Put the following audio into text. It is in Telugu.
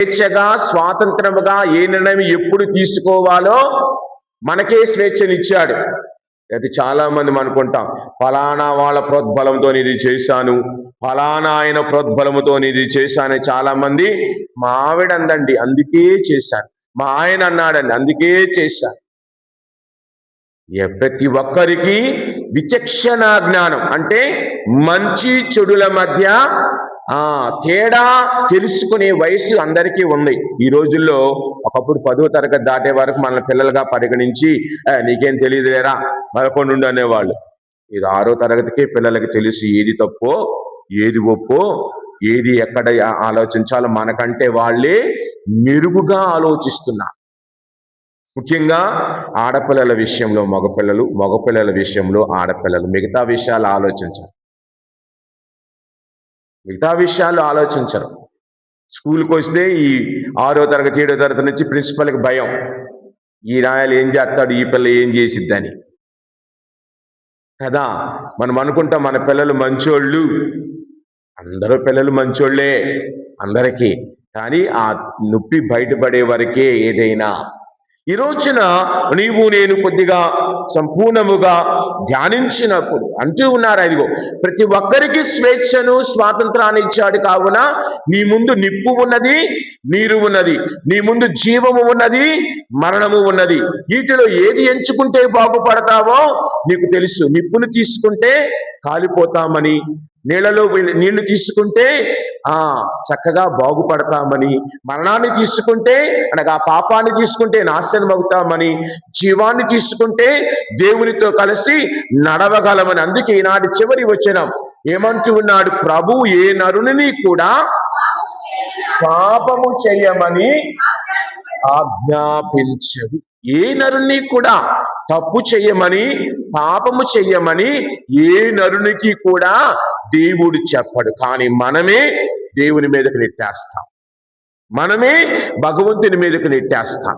స్వేచ్ఛగా స్వాతంత్రముగా ఏ నిర్ణయం ఎప్పుడు తీసుకోవాలో మనకే స్వేచ్ఛనిచ్చాడు. అయితే చాలా మంది అనుకుంటాం, ఫలానా వాళ్ళ ప్రోద్బలంతో ఇది చేశాను, ఫలానా ఆయన ప్రోద్బలముతో ఇది చేశాను. చాలా మంది మా ఆవిడ అందండి అందుకే చేశాను, మా ఆయన అన్నాడండి అందుకే చేశాను. ప్రతి ఒక్కరికి విచక్షణ జ్ఞానం అంటే మంచి చెడుల మధ్య తేడా తెలుసుకునే వయసు అందరికీ ఉంది. ఈ రోజుల్లో ఒకప్పుడు 10వ తరగతి దాటే వరకు మన పిల్లలుగా పరిగణించి నీకేం తెలియదులేరా 11 అనేవాళ్ళు. ఇది 6వ తరగతికే పిల్లలకి తెలుసు ఏది తప్పో ఏది ఒప్పో ఏది ఎక్కడ ఆలోచించాలో మనకంటే వాళ్ళే మెరుగుగా ఆలోచిస్తున్నారు. ముఖ్యంగా ఆడపిల్లల విషయంలో మగపిల్లలు, మగపిల్లల విషయంలో ఆడపిల్లలు మిగతా విషయాలు ఆలోచించరు. స్కూల్కి వస్తే ఈ 6వ తరగతి 7వ తరగతి నుంచి ప్రిన్సిపల్కి భయం, ఈ రాయాలు ఏం చేస్తాడు, ఈ పిల్ల ఏం చేసిద్దని కదా. మనం అనుకుంటాం మన పిల్లలు మంచోళ్ళు, అందరూ పిల్లలు మంచోళ్లే అందరికీ, కానీ ఆ నొప్పి బయటపడే వరకే ఏదైనా. ఈ రోజున నీవు నేను కొద్దిగా సంపూర్ణముగా ధ్యానించినప్పుడు అంటూ ఉన్నారు, అదిగో ప్రతి ఒక్కరికి స్వేచ్ఛను స్వాతంత్రాన్ని ఇచ్చాడు. కావున నీ ముందు నిప్పు ఉన్నది, నీరు ఉన్నది, నీ ముందు జీవము ఉన్నది, మరణము ఉన్నది. వీటిలో ఏది ఎంచుకుంటే బాగుపడతావో నీకు తెలుసు. నిప్పును తీసుకుంటే కాలిపోతామని, నీళ్లలో నీళ్లు తీసుకుంటే చక్కగా బాగుపడతామని, మరణాన్ని తీసుకుంటే అనగా పాపాన్ని తీసుకుంటే నాశనం అవుతామని, జీవాన్ని తీసుకుంటే దేవునితో కలిసి నడవగలమని. అందుకే ఈనాటి చివరి వచనం ఏమంటూ ఉన్నాడు, ప్రభు ఏ నరుని కూడా పాపము చేయమని ఆజ్ఞాపించడు. ఏ నరుని కూడా తప్పు చెయ్యమని పాపము చెయ్యమని ఏ నరునికి కూడా దేవుడు చెప్పడు. కానీ మనమే దేవుని మీదకు నెట్టేస్తాం, మనమే భగవంతుని మీదకు నెట్టేస్తాం.